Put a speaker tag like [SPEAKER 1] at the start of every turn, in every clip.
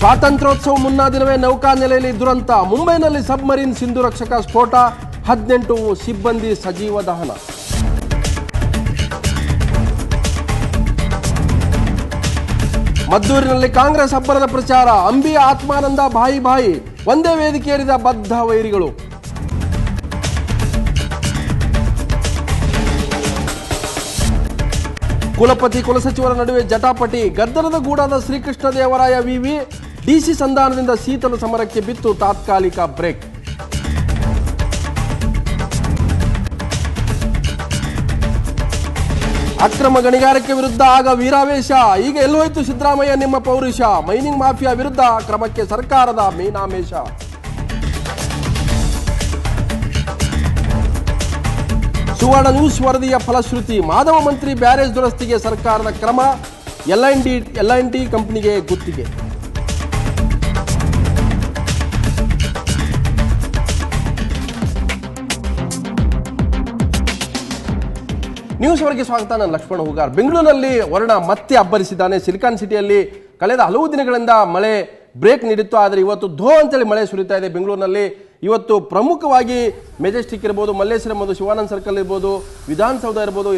[SPEAKER 1] ಸ್ವಾತಂತ್ರ್ಯೋತ್ಸವ ಮುನ್ನಾ ದಿನವೇ ನೌಕಾನೆಲೆಯಲ್ಲಿ ದುರಂತ. ಮುಂಬೈನಲ್ಲಿ ಸಬ್ಮರೀನ್ ಸಿಂಧು ರಕ್ಷಕ ಸ್ಫೋಟ, 18 ಸಿಬ್ಬಂದಿ ಸಜೀವ ದಹನ. ಮದ್ದೂರಿನಲ್ಲಿ ಕಾಂಗ್ರೆಸ್ ಅಬ್ಬರದ ಪ್ರಚಾರ. ಅಂಬಿ ಆತ್ಮಾನಂದ ಬಾಯಿ ಬಾಯಿ, ಒಂದೇ ವೇದಿಕೆಯೇರಿದ ಬದ್ಧ ವೈರಿಗಳು. ಕುಲಪತಿ ಕುಲಸಚಿವರ ನಡುವೆ ಜಟಾಪಟಿ. ಗದ್ದಲದ ಗೂಡಾದ ಶ್ರೀಕೃಷ್ಣ ದೇವರಾಯ ವಿವಿ ಡಿಸಿ ಸಂಧಾನದಿಂದ ಶೀತಲ ಸಮರಕ್ಕೆ ಬಿತ್ತು ತಾತ್ಕಾಲಿಕ ಬ್ರೇಕ್. ಅಕ್ರಮ ಗಣಿಗಾರಿಕೆ ವಿರುದ್ಧ ಆಗ ವೀರಾವೇಶ, ಈಗ ಎಲ್ಲೋಯ್ತು ಸಿದ್ದರಾಮಯ್ಯ ನಿಮ್ಮ ಪೌರುಷ. ಮೈನಿಂಗ್ ಮಾಫಿಯಾ ವಿರುದ್ಧ ಕ್ರಮಕ್ಕೆ ಸರ್ಕಾರದ ಮೀನಾಮೇಷ. ಸುವರ್ಣ ನ್ಯೂಸ್ ವರದಿಯ ಫಲಶ್ರುತಿ. ಮಾಧವ ಮಂತ್ರಿ ಬ್ಯಾರೇಜ್ ದುರಸ್ತಿಗೆ ಸರ್ಕಾರದ ಕ್ರಮ, ಎಲ್&ಟಿ ಕಂಪನಿಗೆ ಗುತ್ತಿಗೆ. ನ್ಯೂಸ್ ಅವರಿಗೆ ಸ್ವಾಗತ. ನಾನು ಲಕ್ಷ್ಮಣ ಹೂಗಾರ್. ಬೆಂಗಳೂರಿನಲ್ಲಿ ವರುಣ ಮತ್ತೆ ಅಬ್ಬರಿಸಿದ್ದಾನೆ. ಸಿಲಿಕಾನ್ ಸಿಟಿಯಲ್ಲಿ ಕಳೆದ ಹಲವು ದಿನಗಳಿಂದ ಮಳೆ ಬ್ರೇಕ್ ನೀಡಿತ್ತು, ಆದರೆ ಇವತ್ತು ಧೋ ಅಂತೇಳಿ ಮಳೆ ಸುರಿತಾ ಇದೆ ಬೆಂಗಳೂರಿನಲ್ಲಿ. ಇವತ್ತು ಪ್ರಮುಖವಾಗಿ ಮೆಜೆಸ್ಟಿಕ್ ಇರ್ಬೋದು, ಮಲ್ಲೇಶ್ವರಂ ಇರ್ಬೋದು, ಶಿವಾನಂದ ಸರ್ಕಲ್ ಇರ್ಬೋದು, ವಿಧಾನಸೌಧ ಇರ್ಬೋದು,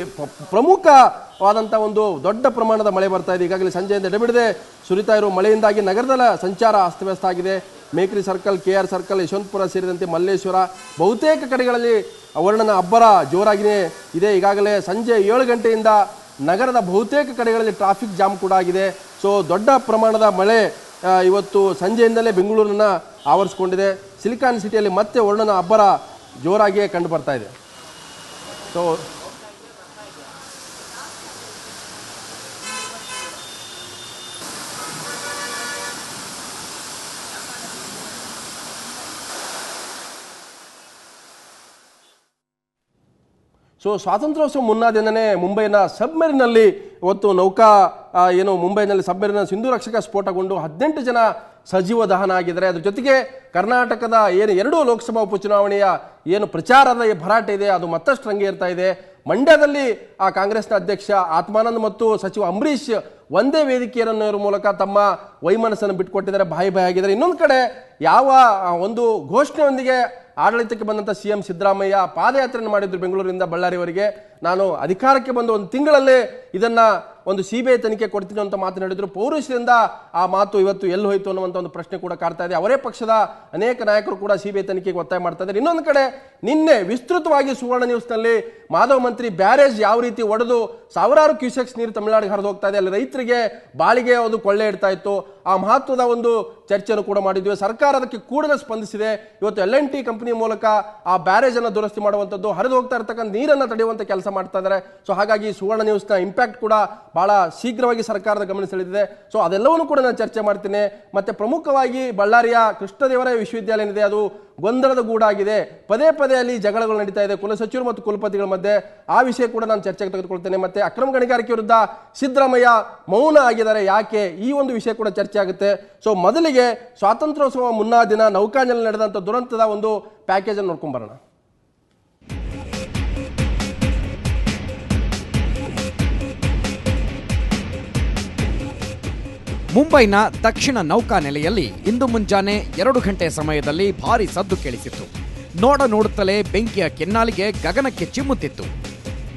[SPEAKER 1] ಪ್ರಮುಖವಾದಂಥ ಒಂದು ದೊಡ್ಡ ಪ್ರಮಾಣದ ಮಳೆ ಬರ್ತಾ ಇದೆ. ಈಗಾಗಲೇ ಸಂಜೆಯಿಂದ ಎಡೆಬಿಡದೆ ಸುರಿತಾ ಇರುವ ಮಳೆಯಿಂದಾಗಿ ನಗರದ ಸಂಚಾರ ಅಸ್ತವ್ಯಸ್ತ ಆಗಿದೆ. Mekhri circle, KR circle, Yeshwanthpur ಸೇರಿದಂತೆ ಮಲ್ಲೇಶ್ವರ ಬಹುತೇಕ ಕಡೆಗಳಲ್ಲಿ ವರುಣನ ಅಬ್ಬರ ಜೋರಾಗಿಯೇ ಇದೆ. ಈಗಾಗಲೇ ಸಂಜೆ 7 ಗಂಟೆಯಿಂದ ನಗರದ ಬಹುತೇಕ ಕಡೆಗಳಲ್ಲಿ ಟ್ರಾಫಿಕ್ ಜಾಮ್ ಕೂಡ ಆಗಿದೆ. ಸೊ ದೊಡ್ಡ ಪ್ರಮಾಣದ ಮಳೆ ಇವತ್ತು ಸಂಜೆಯಿಂದಲೇ ಬೆಂಗಳೂರನ್ನು ಆವರಿಸಿಕೊಂಡಿದೆ. ಸಿಲಿಕಾನ್ ಸಿಟಿಯಲ್ಲಿ ಮತ್ತೆ ವರುಣನ ಅಬ್ಬರ ಜೋರಾಗಿಯೇ ಕಂಡು ಬರ್ತಾ ಇದೆ. ಸೊ ಸ್ವಾತಂತ್ರ್ಯೋತ್ಸವ ಮುನ್ನಾ ದಿನನೇ ಮುಂಬೈನ ಸಬ್ಮರೀನ್ನಲ್ಲಿ ಇವತ್ತು ಮುಂಬೈನಲ್ಲಿ ಸಬ್ಮರೀನ್ ಸಿಂಧು ರಕ್ಷಕ ಸ್ಫೋಟಗೊಂಡು 18 ಜನ ಸಜೀವ ದಹನ ಆಗಿದ್ದಾರೆ. ಅದ್ರ ಜೊತೆಗೆ ಕರ್ನಾಟಕದ 2 ಲೋಕಸಭಾ ಉಪಚುನಾವಣೆಯ ಪ್ರಚಾರದ ಭರಾಟೆ ಇದೆ, ಅದು ಮತ್ತಷ್ಟು ರಂಗೇರ್ತಾ ಇದೆ. ಮಂಡ್ಯದಲ್ಲಿ ಕಾಂಗ್ರೆಸ್ನ ಅಧ್ಯಕ್ಷ ಆತ್ಮಾನಂದ್ ಮತ್ತು ಸಚಿವ ಅಂಬರೀಷ್ ಒಂದೇ ವೇದಿಕೆಯನ್ನು ಮೂಲಕ ತಮ್ಮ ವೈಮನಸ್ಸನ್ನು ಬಿಟ್ಟುಕೊಟ್ಟಿದ್ದಾರೆ, ಬಾಯಿ ಆಗಿದ್ದಾರೆ. ಇನ್ನೊಂದು ಕಡೆ ಯಾವ ಒಂದು ಘೋಷಣೆಯೊಂದಿಗೆ ಆಡಳಿತಕ್ಕೆ ಬಂದಂಥ CM ಸಿದ್ದರಾಮಯ್ಯ ಪಾದಯಾತ್ರೆಯನ್ನು ಮಾಡಿದ್ರು ಬೆಂಗಳೂರಿನಿಂದ ಬಳ್ಳಾರಿವರೆಗೆ. ನಾನು ಅಧಿಕಾರಕ್ಕೆ ಬಂದು 1 ತಿಂಗಳಲ್ಲೇ ಇದನ್ನ ಒಂದು CBI ತನಿಖೆ ಕೊಡ್ತೀನಿ ಅಂತ ಮಾತನಾಡಿದ್ರು. ಪೌರುಷದಿಂದ ಆ ಮಾತು ಇವತ್ತು ಎಲ್ಲಿ ಹೋಯಿತು ಅನ್ನುವಂಥ ಒಂದು ಪ್ರಶ್ನೆ ಕೂಡ ಕಾಡ್ತಾ ಇದೆ. ಅವರೇ ಪಕ್ಷದ ಅನೇಕ ನಾಯಕರು ಕೂಡ CBI ತನಿಖೆಗೆ ಒತ್ತಾಯ ಮಾಡ್ತಾ ಇದ್ದಾರೆ. ಇನ್ನೊಂದು ಕಡೆ ನಿನ್ನೆ ವಿಸ್ತೃತವಾಗಿ ಸುವರ್ಣ ನ್ಯೂಸ್ನಲ್ಲಿ ಮಾಧವ ಮಂತ್ರಿ ಬ್ಯಾರೇಜ್ ಯಾವ ರೀತಿ ಒಡೆದು ಸಾವಿರಾರು ಕ್ಯೂಸೆಕ್ಸ್ ನೀರು ತಮಿಳುನಾಡಿಗೆ ಹರಿದು ಹೋಗ್ತಾ ಇದೆ, ಅಲ್ಲಿ ರೈತರಿಗೆ ಬಾಳಿಗೆ ಅದು ಕೊಳ್ಳೆ ಇಡ್ತಾ ಇತ್ತು, ಆ ಮಹತ್ವದ ಒಂದು ಚರ್ಚೆಯನ್ನು ಕೂಡ ಮಾಡಿದ್ವಿ. ಸರ್ಕಾರ ಅದಕ್ಕೆ ಕೂಡಲೇ ಸ್ಪಂದಿಸಿದೆ. ಇವತ್ತು L&T ಕಂಪನಿ ಮೂಲಕ ಆ ಬ್ಯಾರೇಜ್ ಅನ್ನು ದುರಸ್ತಿ ಮಾಡುವಂಥದ್ದು, ಹರಿದು ಹೋಗ್ತಾ ಇರತಕ್ಕಂಥ ನೀರನ್ನು ತಡೆಯುವಂಥ ಕೆಲಸ ಮಾಡ್ತಾ ಇದ್ದಾರೆ. ಸೊ ಹಾಗಾಗಿ ಸುವರ್ಣ ನ್ಯೂಸ್ನ ಇಂಪ್ಯಾಕ್ಟ್ ಕೂಡ ಬಹಳ ಶೀಘ್ರವಾಗಿ ಸರ್ಕಾರದ ಗಮನ ಸೆಳೆದಿದೆ. ಸೊ ಅದೆಲ್ಲವನ್ನೂ ಕೂಡ ನಾನು ಚರ್ಚೆ ಮಾಡ್ತೀನಿ. ಮತ್ತೆ ಪ್ರಮುಖವಾಗಿ ಬಳ್ಳಾರಿಯ ಕೃಷ್ಣದೇವರಾಯ ವಿಶ್ವವಿದ್ಯಾಲಯ ಏನಿದೆ, ಅದು ಗೊಂದಲದ ಗೂಡಾಗಿದೆ. ಪದೇ ಪದೇ ಅಲ್ಲಿ ಜಗಳಗಳು ನಡೀತಾ ಇದೆ ಕುಲಸಚಿವರು ಮತ್ತು ಕುಲಪತಿಗಳ ಮಧ್ಯೆ. ಆ ವಿಷಯ ಕೂಡ ನಾನು ಚರ್ಚೆಗೆ ತೆಗೆದುಕೊಳ್ತೇನೆ. ಮತ್ತೆ ಅಕ್ರಮ ಗಣಿಗಾರಿಕೆ ವಿರುದ್ಧ ಸಿದ್ದರಾಮಯ್ಯ ಮೌನ ಆಗಿದ್ದಾರೆ, ಯಾಕೆ, ಈ ಒಂದು ವಿಷಯ ಕೂಡ ಚರ್ಚೆ ಆಗುತ್ತೆ. ಸೊ ಮೊದಲಿಗೆ ಸ್ವಾತಂತ್ರ್ಯೋತ್ಸವ ಮುನ್ನಾ ದಿನ ನೌಕಾನೆಲೆಯಲ್ಲಿ ನಡೆದಂಥ ದುರಂತದ ಒಂದು ಪ್ಯಾಕೇಜ್ ಅನ್ನು ನೋಡ್ಕೊಂಡ್ ಬರೋಣ.
[SPEAKER 2] ಮುಂಬೈನ ದಕ್ಷಿಣ ನೌಕಾನೆಲೆಯಲ್ಲಿ ಇಂದು ಮುಂಜಾನೆ 2 ಗಂಟೆ ಸಮಯದಲ್ಲಿ ಭಾರೀ ಸದ್ದು ಕೇಳಿಸಿತ್ತು. ನೋಡುತ್ತಲೇ ಬೆಂಕಿಯ ಕೆನ್ನಾಲಿಗೆ ಗಗನಕ್ಕೆ ಚಿಮ್ಮುತ್ತಿತ್ತು.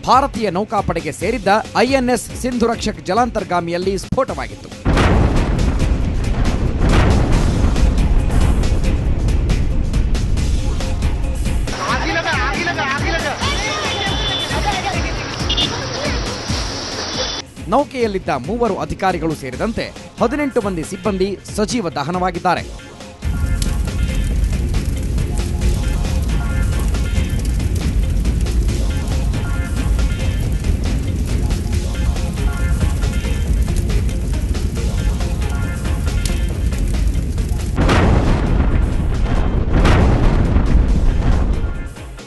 [SPEAKER 2] ಭಾರತೀಯ ನೌಕಾಪಡೆಗೆ ಸೇರಿದ್ದ INS ಸಿಂಧು ರಕ್ಷಕ್ ಜಲಾಂತರ್ಗಾಮಿಯಲ್ಲಿ ಸ್ಫೋಟವಾಗಿತ್ತು. ನೌಕೆಯಲ್ಲಿದ್ದ 3 ಅಧಿಕಾರಿಗಳು ಸೇರಿದಂತೆ 18 ಮಂದಿ ಸಿಬ್ಬಂದಿ ಸಜೀವ ದಹನವಾಗಿದ್ದಾರೆ.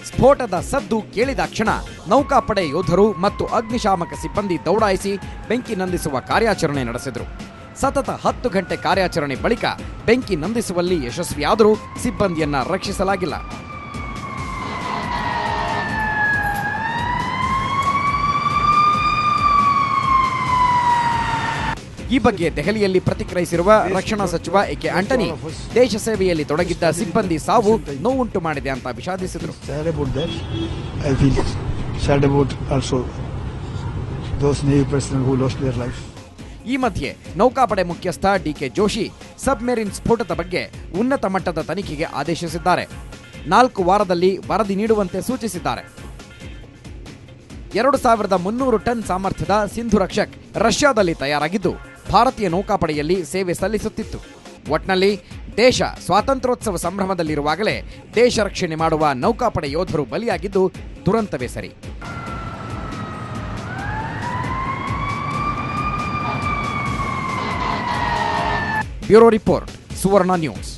[SPEAKER 2] ಸ್ಫೋಟದ ಸದ್ದು ಕೇಳಿದಾಕ್ಷಣ ನೌಕಾಪಡೆ ಯೋಧರು ಮತ್ತು ಅಗ್ನಿಶಾಮಕ ಸಿಬ್ಬಂದಿ ದೌಡಾಯಿಸಿ ಬೆಂಕಿ ನಂದಿಸುವ ಕಾರ್ಯಾಚರಣೆ ನಡೆಸಿದರು. ಸತತ 10 ಗಂಟೆ ಕಾರ್ಯಾಚರಣೆ ಬಳಿಕ ಬೆಂಕಿ ನಂದಿಸುವಲ್ಲಿ ಯಶಸ್ವಿಯಾದರೂ ಸಿಬ್ಬಂದಿಯನ್ನ ರಕ್ಷಿಸಲಾಗಿಲ್ಲ. ಈ ಬಗ್ಗೆ ದೆಹಲಿಯಲ್ಲಿ ಪ್ರತಿಕ್ರಿಯಿಸಿರುವ ರಕ್ಷಣಾ ಸಚಿವ ಎಕೆ ಆಂಟನಿ, ದೇಶ ಸೇವೆಯಲ್ಲಿ ತೊಡಗಿದ್ದ ಸಿಬ್ಬಂದಿ ಸಾವು ನೋವುಂಟು ಮಾಡಿದೆ ಅಂತ ವಿಷಾದಿಸಿದರು. ಈ ಮಧ್ಯೆ ನೌಕಾಪಡೆ ಮುಖ್ಯಸ್ಥ ಡಿಕೆ ಜೋಶಿ ಸಬ್ಮೆರಿನ್ ಸ್ಫೋಟದ ಬಗ್ಗೆ ಉನ್ನತ ಮಟ್ಟದ ತನಿಖೆಗೆ ಆದೇಶಿಸಿದ್ದಾರೆ. 4 ವಾರದಲ್ಲಿ ವರದಿ ನೀಡುವಂತೆ ಸೂಚಿಸಿದ್ದಾರೆ. 2300 ಟನ್ ಸಾಮರ್ಥ್ಯದ ಸಿಂಧು ರಕ್ಷಕ್ ರಷ್ಯಾದಲ್ಲಿ ತಯಾರಾಗಿದ್ದು ಭಾರತೀಯ ನೌಕಾಪಡೆಯಲ್ಲಿ ಸೇವೆ ಸಲ್ಲಿಸುತ್ತಿತ್ತು. ಒಟ್ನಲ್ಲಿ ದೇಶ ಸ್ವಾತಂತ್ರ್ಯೋತ್ಸವ ಸಂಭ್ರಮದಲ್ಲಿರುವಾಗಲೇ ದೇಶ ರಕ್ಷಣೆ ಮಾಡುವ ನೌಕಾಪಡೆ ಯೋಧರು ಬಲಿಯಾಗಿದ್ದು ದುರಂತವೇ ಸರಿ. ಬ್ಯೂರೋ ರಿಪೋರ್ಟ್, ಸುವರ್ಣ ನ್ಯೂಸ್.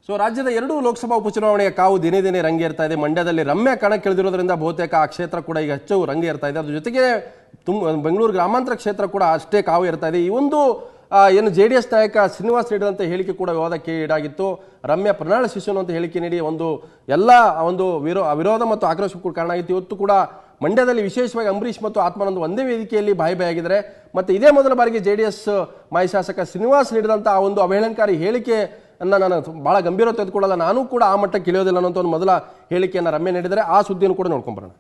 [SPEAKER 1] ಸೊ ರಾಜ್ಯದ 2 ಲೋಕಸಭಾ ಉಪಚುನಾವಣೆಯ ಕಾವು ದಿನೇ ದಿನೇ ರಂಗೇರ್ತಾ ಇದೆ. ಮಂಡ್ಯದಲ್ಲಿ ರಮ್ಯಾ ಕಣಕ್ಕಿಳಿದಿರೋದ್ರಿಂದ ಬಹುತೇಕ ಆ ಕ್ಷೇತ್ರ ಕೂಡ ಈಗ ಹೆಚ್ಚು ರಂಗೇರ್ತಾ ಇದೆ. ಅದ್ರ ಜೊತೆಗೆ ಬೆಂಗಳೂರು ಗ್ರಾಮಾಂತರ ಕ್ಷೇತ್ರ ಕೂಡ ಅಷ್ಟೇ ಕಾವು ಇರ್ತಾ ಇದೆ. ಈ ಒಂದು ಏನು JDS ನಾಯಕ ಶ್ರೀನಿವಾಸ್ ನೀಡಿದಂಥ ಹೇಳಿಕೆ ಕೂಡ ವಿವಾದಕ್ಕೆ ಈಡಾಗಿತ್ತು. ರಮ್ಯಾ ಪ್ರಣಾಳ ಶಿಶು ಅಂತ ಹೇಳಿಕೆ ನೀಡಿ ಎಲ್ಲ ವಿರೋಧ ಮತ್ತು ಆಕ್ರೋಶಕ್ಕೂ ಕಾರಣ ಆಗಿತ್ತು. ಇವತ್ತು ಕೂಡ ಮಂಡ್ಯದಲ್ಲಿ ವಿಶೇಷವಾಗಿ ಅಂಬರೀಷ್ ಮತ್ತು ಆತ್ಮಾನಂದ್ ಒಂದೇ ವೇದಿಕೆಯಲ್ಲಿ ಬಾಯಿಯಾಗಿದ್ದಾರೆ. ಮತ್ತು ಇದೇ ಮೊದಲ ಬಾರಿಗೆ JDS ಮಾಜಿ ಶಾಸಕ ಶ್ರೀನಿವಾಸ್ ನೀಡಿದಂಥ ಆ ಒಂದು ಅವಹೇಳನಕಾರಿ ಹೇಳಿಕೆ ನಾನು ಬಹಳ ಗಂಭೀರ ತೆಗೆದುಕೊಳ್ಳಲ್ಲ, ನಾನು ಕೂಡ ಆ ಮಟ್ಟಕ್ಕೆ ಇಳಿಯೋದಿಲ್ಲ ಅನ್ನೋ ಒಂದು ಮೊದಲ ಹೇಳಿಕೆಯನ್ನು ರಮ್ಯಾ ನೀಡಿದರೆ ಆ ಸುದ್ದಿಯನ್ನು ಕೂಡ ನೋಡ್ಕೊಂಬರೋಣ.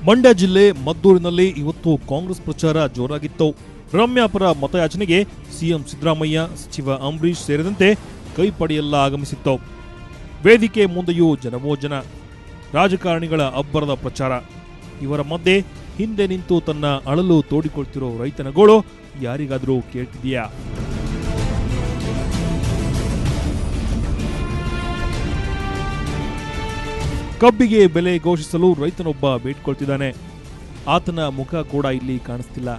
[SPEAKER 3] ಮಂಡ್ಯ ಜಿಲ್ಲೆ ಮದ್ದೂರಿನಲ್ಲಿ ಇವತ್ತು ಕಾಂಗ್ರೆಸ್ ಪ್ರಚಾರ ಜೋರಾಗಿತ್ತು. ರಮ್ಯಾ ಪರ ಮತಯಾಚನೆಗೆ ಸಿಎಂ ಸಿದ್ದರಾಮಯ್ಯ, ಸಚಿವ ಅಂಬರೀಷ್ ಸೇರಿದಂತೆ ಕೈಪಡೆಯೆಲ್ಲ ಆಗಮಿಸಿತ್ತು. ವೇದಿಕೆ ಮುಂದೆಯೂ ಜನವೋ ಜನ, ರಾಜಕಾರಣಿಗಳ ಅಬ್ಬರದ ಪ್ರಚಾರ. ಇವರ ಮಧ್ಯೆ ಹಿಂದೆ ನಿಂತು ತನ್ನ ಅಳಲು ತೋಡಿಕೊಳ್ತಿರೋ ರೈತನ ಗೋಳು ಯಾರಿಗಾದರೂ ಕೇಳ್ತಿದೆಯಾ? ಕಬ್ಬಿಗೆ ಬೆಲೆ ಘೋಷಿಸಲು ರೈತನೊಬ್ಬ ಬೇಡ್ಕೊಳ್ತಿದ್ದಾನೆ. ಆತನ ಮುಖ ಕೂಡ ಇಲ್ಲಿ ಕಾಣಿಸ್ತಿಲ್ಲ.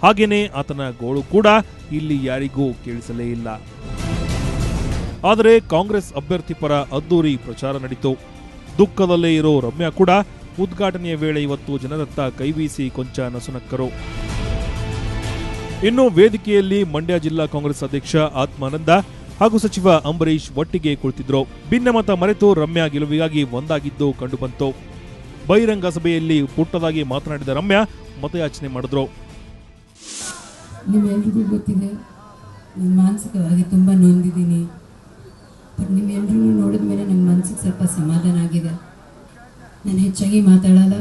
[SPEAKER 3] ಹಾಗೇನೆ ಆತನ ಗೋಳು ಕೂಡ ಇಲ್ಲಿ ಯಾರಿಗೂ ಕೇಳಿಸಲೇ ಇಲ್ಲ. ಆದರೆ ಕಾಂಗ್ರೆಸ್ ಅಭ್ಯರ್ಥಿ ಪರ ಅದ್ದೂರಿ ಪ್ರಚಾರ ನಡೀತು. ದುಃಖದಲ್ಲೇ ಇರೋ ರಮ್ಯಾ ಕೂಡ ಉದ್ಘಾಟನೆಯ ವೇಳೆ ಇವತ್ತು ಜನರತ್ತ ಕೈಬೀಸಿ ಕೊಂಚ ನಸುನಕ್ಕರು. ಇನ್ನು ವೇದಿಕೆಯಲ್ಲಿ ಮಂಡ್ಯ ಜಿಲ್ಲಾ ಕಾಂಗ್ರೆಸ್ ಅಧ್ಯಕ್ಷ ಆತ್ಮಾನಂದ ಹಾಗೂ ಸಚಿವ ಅಂಬರೀಷ್ ಒಟ್ಟಿಗೆ ಕುಳಿತಿದ್ರು. ಭಿನ್ನಮತ ಮರೆತು ರಮ್ಯಾ ಗೆಲುವಿಗಾಗಿ ಒಂದಾಗಿದ್ದು ಕಂಡುಬಂತು. ಬಹಿರಂಗ ಸಭೆಯಲ್ಲಿ ಪುಟ್ಟದಾಗಿ ಮಾತನಾಡಿದ ರಮ್ಯಾ ಮತಯಾಚನೆ ಮಾಡಿದ್ರು.
[SPEAKER 4] ನಿಮ್ಮೆಲ್ರಿಗೂ ಗೊತ್ತಿದೆ, ನಾನು ಮಾನಸಿಕವಾಗಿ ತುಂಬ ನೊಂದಿದ್ದೀನಿ. ಬಟ್ ನಿಮ್ಮೆಲ್ಲರೂ ನೋಡಿದ ಮೇಲೆ ನನ್ನ ಮನಸ್ಸಿಗೆ ಸ್ವಲ್ಪ ಸಮಾಧಾನ ಆಗಿದೆ. ನಾನು ಹೆಚ್ಚಾಗಿ ಮಾತಾಡಲ್ಲ.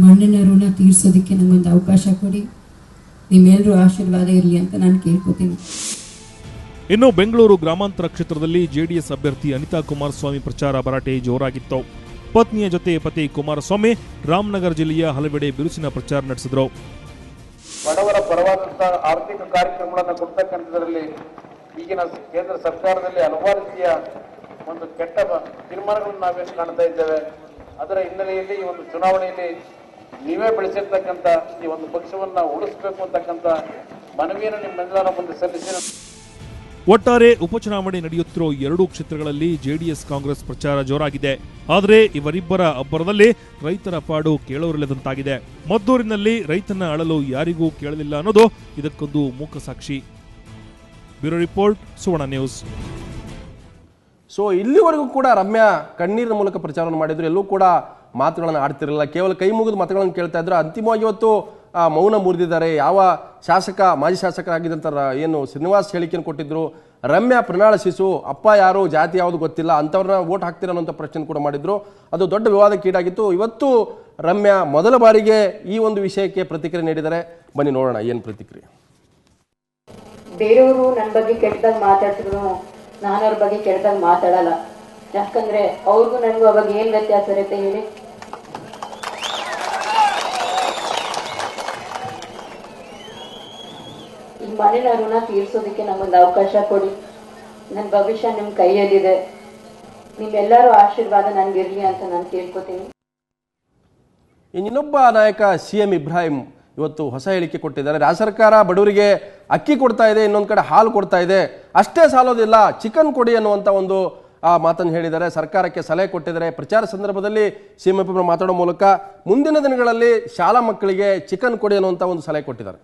[SPEAKER 4] ಮಣ್ಣಿನ ಋಣ ತೀರಿಸೋದಕ್ಕೆ ನನಗೊಂದು ಅವಕಾಶ ಕೊಡಿ. ನಿಮ್ಮೆಲ್ಲರೂ ಆಶೀರ್ವಾದ ಇರಲಿ ಅಂತ ನಾನು ಕೇಳ್ಕೊತೀನಿ.
[SPEAKER 3] ಇನ್ನು ಬೆಂಗಳೂರು ಗ್ರಾಮಾಂತರ ಕ್ಷೇತ್ರದಲ್ಲಿ JDS ಅಭ್ಯರ್ಥಿ ಅನಿತಾ ಕುಮಾರಸ್ವಾಮಿ ಪ್ರಚಾರ ಭರಾಟೆ ಜೋರಾಗಿತ್ತು. ಪತ್ನಿಯ ಜೊತೆ ಪತಿ ಕುಮಾರಸ್ವಾಮಿ ರಾಮನಗರ ಜಿಲ್ಲೆಯ ಹಲವೆಡೆ ಬಿರುಸಿನ ಪ್ರಚಾರ ನಡೆಸಿದ್ರು.
[SPEAKER 5] ಬಡವರ ಪರವಾದಂತಹ ಆರ್ಥಿಕ ಕಾರ್ಯಕ್ರಮಗಳನ್ನು ಕೊಡ್ತಕ್ಕಂಥದ್ರಲ್ಲಿ ಈಗಿನ ಕೇಂದ್ರ ಸರ್ಕಾರದಲ್ಲಿ ಹಲವಾರು ರೀತಿಯ ಒಂದು ಕೆಟ್ಟ ತೀರ್ಮಾನಗಳನ್ನು ನಾವೇನು ಕಾಣ್ತಾ ಇದ್ದೇವೆ. ಅದರ ಹಿನ್ನೆಲೆಯಲ್ಲಿ ಈ ಒಂದು ಚುನಾವಣೆಯಲ್ಲಿ ನೀವೇ ಬೆಳೆಸಿರ್ತಕ್ಕಂಥ ಈ ಒಂದು ಪಕ್ಷವನ್ನ ಉಳಿಸಬೇಕು ಅಂತಕ್ಕಂಥ ಮನವಿಯನ್ನು ನಿಮ್ಮೆಲ್ಲರ ಮುಂದೆ ಸಲ್ಲಿಸಿ.
[SPEAKER 3] ಒಟ್ಟಾರೆ ಉಪಚುನಾವಣೆ ನಡೆಯುತ್ತಿರೋ 2 ಕ್ಷೇತ್ರಗಳಲ್ಲಿ JDS ಕಾಂಗ್ರೆಸ್ ಪ್ರಚಾರ ಜೋರಾಗಿದೆ. ಆದರೆ ಇವರಿಬ್ಬರ ಅಬ್ಬರದಲ್ಲಿ ರೈತರ ಪಾಡು ಕೇಳೋರಿಲ್ಲದಂತಾಗಿದೆ. ಮದ್ದೂರಿನಲ್ಲಿ ರೈತನ ಅಳಲು ಯಾರಿಗೂ ಕೇಳಲಿಲ್ಲ ಅನ್ನೋದು ಇದಕ್ಕೊಂದು ಮೂಕ ಸಾಕ್ಷಿ. ಬ್ಯೂರೋ ರಿಪೋರ್ಟ್, ಸುವರ್ಣ ನ್ಯೂಸ್.
[SPEAKER 1] ಸೊ ಇಲ್ಲಿವರೆಗೂ ಕೂಡ ರಮ್ಯಾ ಕಣ್ಣೀರಿನ ಮೂಲಕ ಪ್ರಚಾರವನ್ನು ಮಾಡಿದ್ರು. ಎಲ್ಲೂ ಕೂಡ ಮಾತುಗಳನ್ನು ಆಡ್ತಿರಲಿಲ್ಲ, ಕೇವಲ ಕೈ ಮುಗಿದು ಮತಗಳನ್ನು ಕೇಳ್ತಾ ಇದ್ರು. ಅಂತಿಮವಾಗಿ ಇವತ್ತು ಮೌನ ಮುರಿದಿದ್ದಾರೆ. ಯಾವ ಮಾಜಿ ಶಾಸಕರಾಗಿದ್ದಂಥ ಏನು ಶ್ರೀನಿವಾಸ್ ಹೇಳಿಕೆಯನ್ನು ಕೊಟ್ಟಿದ್ರು, ರಮ್ಯಾ ಪ್ರಣಾಳ ಶಿಶು, ಅಪ್ಪ ಯಾರು, ಜಾತಿ ಯಾವುದು ಗೊತ್ತಿಲ್ಲ, ಅಂಥವ್ರನ್ನ ವೋಟ್ ಹಾಕ್ತೀರ ಅನ್ನೋಂಥ ಪ್ರಶ್ನೆ ಕೂಡ ಮಾಡಿದ್ರು. ಅದು ದೊಡ್ಡ ವಿವಾದಕ್ಕೀಡಾಗಿತ್ತು. ಇವತ್ತು ರಮ್ಯಾ ಮೊದಲ ಬಾರಿಗೆ ಈ ಒಂದು ವಿಷಯಕ್ಕೆ ಪ್ರತಿಕ್ರಿಯೆ ನೀಡಿದರೆ. ಬನ್ನಿ ನೋಡೋಣ ಏನು ಪ್ರತಿಕ್ರಿಯೆ.
[SPEAKER 4] ಬೇರೆಯವರು ನನ್ನ ಬಗ್ಗೆ ಕೆಟ್ಟದಾಗ ಮಾತಾಡ್ತಿದ್ರು, ನಾನು ಅವ್ರ ಬಗ್ಗೆ ಕೆಟ್ಟದಾಗ ಮಾತಾಡಲ್ಲ. ಯಾಕಂದ್ರೆ ಅವ್ರಿಗೂ ನನಗೂ ಅವಾಗ ಏನ್ ವ್ಯತ್ಯಾಸ ಇರುತ್ತೆ ಹೇಳಿ? ಈ ಮಣ್ಣಿನ ಋಣ ತೀರ್ಸೋದಕ್ಕೆ ನಮಗೊಂದು ಅವಕಾಶ ಕೊಡಿ. ನನ್ನ ಭವಿಷ್ಯ ನಿಮ್ ಕೈಯಲ್ಲಿದೆ. ನಿಮ್ಮೆಲ್ಲರೂ ಆಶೀರ್ವಾದ ನನ್ಗಿರ್ಲಿ ಅಂತ ನಾನು ಕೇಳ್ಕೊತೀನಿ.
[SPEAKER 1] ಇನ್ನೊಬ್ಬ ನಾಯಕ CM ಇಬ್ರಾಹಿಂ ಇವತ್ತು ಹೊಸ ಹೇಳಿಕೆ ಕೊಟ್ಟಿದ್ದಾರೆ. ರಾಜ್ಯ ಸರ್ಕಾರ ಬಡವರಿಗೆ ಅಕ್ಕಿ ಕೊಡ್ತಾ ಇದೆ, ಇನ್ನೊಂದು ಕಡೆ ಹಾಲು ಕೊಡ್ತಾ ಇದೆ, ಅಷ್ಟೇ ಸಾಲೋದಿಲ್ಲ, ಚಿಕನ್ ಕೊಡಿ ಅನ್ನುವಂಥ ಒಂದು ಮಾತನ್ನು ಹೇಳಿದ್ದಾರೆ. ಸರ್ಕಾರಕ್ಕೆ ಸಲಹೆ ಕೊಟ್ಟಿದ್ದಾರೆ. ಪ್ರಚಾರ ಸಂದರ್ಭದಲ್ಲಿ CM ಇಬ್ರಾಹಿಂ ಮಾತಾಡೋ ಮೂಲಕ ಮುಂದಿನ ದಿನಗಳಲ್ಲಿ ಶಾಲಾ ಮಕ್ಕಳಿಗೆ ಚಿಕನ್ ಕೊಡಿ ಅನ್ನುವಂಥ ಒಂದು ಸಲಹೆ ಕೊಟ್ಟಿದ್ದಾರೆ.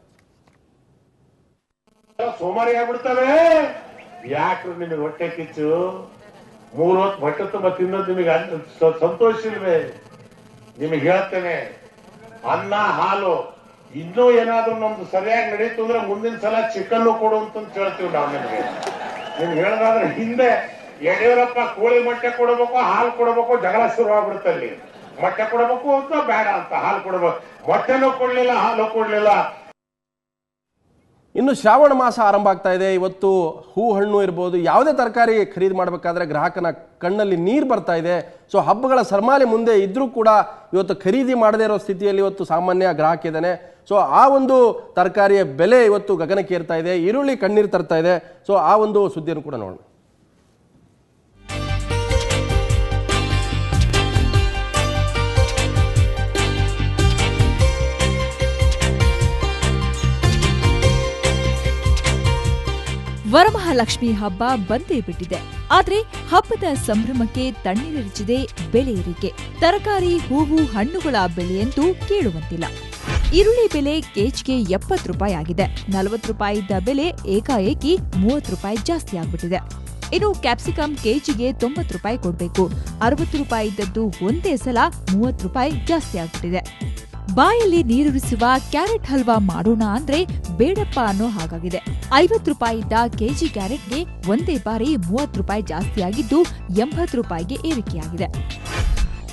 [SPEAKER 5] ಸೋಮಾರಿ ಆಗ್ಬಿಡ್ತವೆ, ಯಾಕ್ರು ನಿಮಗೆ ಹೊಟ್ಟೆ ಕಿಚ್ಚು?
[SPEAKER 6] 3 ಹೊತ್ತು ಹೊಟ್ಟೆ ತುಂಬ ತಿನ್ನೋದು ನಿಮಗೆ ಸಂತೋಷ ಇಲ್ವೇ? ನಿಮಗೆ ಹೇಳ್ತೇನೆ, ಅನ್ನ ಹಾಲು ಇನ್ನೂ ಏನಾದ್ರೂ ನಮ್ದು ಸರಿಯಾಗಿ ನಡೀತು ಅಂದ್ರೆ ಮುಂದಿನ ಸಲ ಚಿಕನ್ನು ಕೊಡು ಅಂತ ಹೇಳ್ತೀವಿ ನಾವು ನಿಮ್ಗೆ. ನಿಮ್ಗೆ ಹೇಳೋದಾದ್ರೆ ಹಿಂದೆ ಯಡಿಯೂರಪ್ಪ ಕೋಳಿ ಮೊಟ್ಟೆ ಕೊಡಬೇಕು, ಹಾಲು ಕೊಡಬೇಕು, ಜಗಳ ಶುರುವಾಗ್ಬಿಡುತ್ತೆ. ಅಲ್ಲಿ ಮೊಟ್ಟೆ ಕೊಡಬೇಕು ಅಂತ ಬೇಡ ಅಂತ ಹಾಲು ಕೊಡಬೇಕು, ಮೊಟ್ಟೆನೂ ಕೊಡ್ಲಿಲ್ಲ, ಹಾಲು ಕೊಡ್ಲಿಲ್ಲ.
[SPEAKER 1] ಇನ್ನು ಶ್ರಾವಣ ಮಾಸ ಆರಂಭ ಆಗ್ತಾ ಇದೆ. ಇವತ್ತು ಹೂ ಹಣ್ಣು ಇರ್ಬೋದು, ಯಾವುದೇ ತರಕಾರಿ ಖರೀದಿ ಮಾಡಬೇಕಾದ್ರೆ ಗ್ರಾಹಕನ ಕಣ್ಣಲ್ಲಿ ನೀರು ಬರ್ತಾ ಇದೆ. ಸೊ ಹಬ್ಬಗಳ ಸರ್ಮಾಲೆ ಮುಂದೆ ಇದ್ರೂ ಕೂಡ ಇವತ್ತು ಖರೀದಿ ಮಾಡದೇ ಇರೋ ಸ್ಥಿತಿಯಲ್ಲಿ ಇವತ್ತು ಸಾಮಾನ್ಯ ಗ್ರಾಹಕ ಇದ್ದಾನೆ. ಸೊ ಆ ಒಂದು ತರಕಾರಿಯ ಬೆಲೆ ಇವತ್ತು ಗಗನಕ್ಕೇರ್ತಾ ಇದೆ, ಈರುಳ್ಳಿ ಕಣ್ಣೀರು ತರ್ತಾ ಇದೆ. ಸೊ ಆ ಒಂದು ಸುದ್ದಿಯನ್ನು ಕೂಡ ನೋಡೋಣ.
[SPEAKER 7] ವರಮಹಾಲಕ್ಷ್ಮಿ ಹಬ್ಬ ಬಂದೇ ಬಿಟ್ಟಿದೆ. ಆದ್ರೆ ಹಬ್ಬದ ಸಂಭ್ರಮಕ್ಕೆ ತಣ್ಣೀರೆರಚಿದೆ ಬೆಲೆ ಏರಿಕೆ. ತರಕಾರಿ, ಹೂವು, ಹಣ್ಣುಗಳ ಬೆಲೆಯಂತೂ ಕೇಳುವಂತಿಲ್ಲ. ಈರುಳ್ಳಿ ಬೆಲೆ ಕೆಜಿಗೆ 70 ರೂಪಾಯಿ ಆಗಿದೆ. 40 ರೂಪಾಯಿ ಇದ್ದ ಬೆಲೆ ಏಕಾಏಕಿ 30 ರೂಪಾಯಿ ಜಾಸ್ತಿ ಆಗ್ಬಿಟ್ಟಿದೆ. ಇನ್ನು ಕ್ಯಾಪ್ಸಿಕಮ್ ಕೆಜಿಗೆ 90 ರೂಪಾಯಿ ಕೊಡಬೇಕು. 60 ರೂಪಾಯಿ ಇದ್ದದ್ದು ಒಂದೇ ಸಲ 30 ರೂಪಾಯಿ ಜಾಸ್ತಿ ಆಗ್ಬಿಟ್ಟಿದೆ. ಬಾಯಲ್ಲಿ ನೀರುರಿಸುವ ಕ್ಯಾರೆಟ್ ಹಲ್ವಾ ಮಾಡೋಣ ಅಂದ್ರೆ ಬೇಡಪ್ಪ ಅನ್ನೋ ಹಾಗಾಗಿದೆ. 50 ರೂಪಾಯಿ ಇದ್ದ ಕೆಜಿ ಕ್ಯಾರೆಟ್ಗೆ ಒಂದೇ ಬಾರಿ 30 ರೂಪಾಯಿ ಜಾಸ್ತಿಯಾಗಿದ್ದು 80 ರೂಪಾಯಿಗೆ ಏರಿಕೆಯಾಗಿದೆ.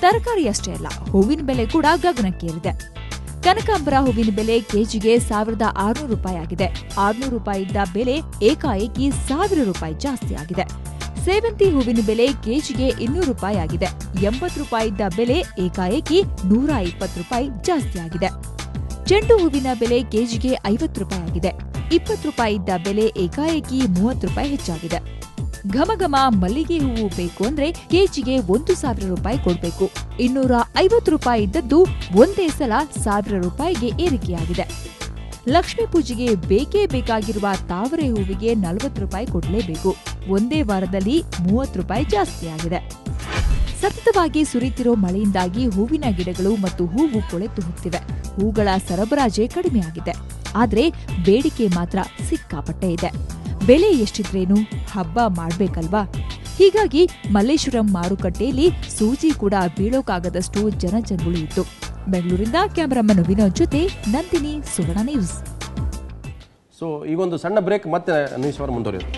[SPEAKER 7] ತರಕಾರಿ ಅಷ್ಟೇ ಅಲ್ಲ, ಹೂವಿನ ಬೆಲೆ ಕೂಡ ಗಗನಕ್ಕೇರಿದೆ. ಕನಕಾಂಬರ ಹೂವಿನ ಬೆಲೆ ಕೆಜಿಗೆ 1600 ರೂಪಾಯಿ ಆಗಿದೆ. 600 ರೂಪಾಯಿ ಇದ್ದ ಬೆಲೆ ಏಕಾಏಕಿ 1000 ರೂಪಾಯಿ ಜಾಸ್ತಿ ಆಗಿದೆ. ಸೇವಂತಿ ಹೂವಿನ ಬೆಲೆ ಕೆಜಿಗೆ 200 ರೂಪಾಯಿ ಆಗಿದೆ. 80 ರೂಪಾಯಿ ಇದ್ದ ಬೆಲೆ ಏಕಾಏಕಿ 120 ರೂಪಾಯಿ ಜಾಸ್ತಿ ಆಗಿದೆ. ಚೆಂಡು ಹೂವಿನ ಬೆಲೆ ಕೆಜಿಗೆ 50 ರೂಪಾಯಿ ಆಗಿದೆ. 20 ರೂಪಾಯಿ ಇದ್ದ ಬೆಲೆ ಏಕಾಏಕಿ 30 ರೂಪಾಯಿ ಹೆಚ್ಚಾಗಿದೆ. ಘಮಘಮ ಮಲ್ಲಿಗೆ ಹೂವು ಬೇಕು ಅಂದ್ರೆ ಕೆಜಿಗೆ 1000 ರೂಪಾಯಿ ಕೊಡಬೇಕು. 250 ರೂಪಾಯಿ ಇದ್ದದ್ದು ಒಂದೇ ಸಲ 1000 ರೂಪಾಯಿಗೆ ಏರಿಕೆಯಾಗಿದೆ. ಲಕ್ಷ್ಮೀ ಪೂಜೆಗೆ ಬೇಕೇ ಬೇಕಾಗಿರುವ ತಾವರೆ ಹೂವಿಗೆ 40 ರೂಪಾಯಿ ಕೊಡಲೇಬೇಕು. ಒಂದೇ ವಾರದಲ್ಲಿ 30 ರೂಪಾಯಿ ಜಾಸ್ತಿಯಾಗಿದೆ. ಸತತವಾಗಿ ಸುರಿತಿರೋ ಮಳೆಯಿಂದಾಗಿ ಹೂವಿನ ಗಿಡಗಳು ಮತ್ತು ಹೂವು ಕೊಳೆತು ಹೋಗ್ತಿವೆ. ಹೂಗಳ ಸರಬರಾಜೇ ಕಡಿಮೆಯಾಗಿದೆ. ಆದ್ರೆ ಬೇಡಿಕೆ ಮಾತ್ರ ಸಿಕ್ಕಾಪಟ್ಟೆ ಇದೆ. ಬೆಲೆ ಎಷ್ಟಿದ್ರೇನು, ಹಬ್ಬ ಮಾಡ್ಬೇಕಲ್ವಾ? ಹೀಗಾಗಿ ಮಲ್ಲೇಶ್ವರಂ ಮಾರುಕಟ್ಟೆಯಲ್ಲಿ ಸೂಜಿ ಕೂಡ ಬೀಳೋಕಾಗದಷ್ಟು ಜನಜಂಗುಳಿ ಇತ್ತು. ಬೆಂಗಳೂರಿಂದ ಕ್ಯಾಮರಾಮನ್ ವಿನೋದ್ ಜೊತೆ ನಂದಿನಿ, ಸುವರ್ಣ ನ್ಯೂಸ್.
[SPEAKER 1] ಸೊ ಈಗೊಂದು ಸಣ್ಣ ಬ್ರೇಕ್, ಮತ್ತೆ ನ್ಯೂಸ್ ಅವರ್ ಮುಂದುವರಿಯೋದು.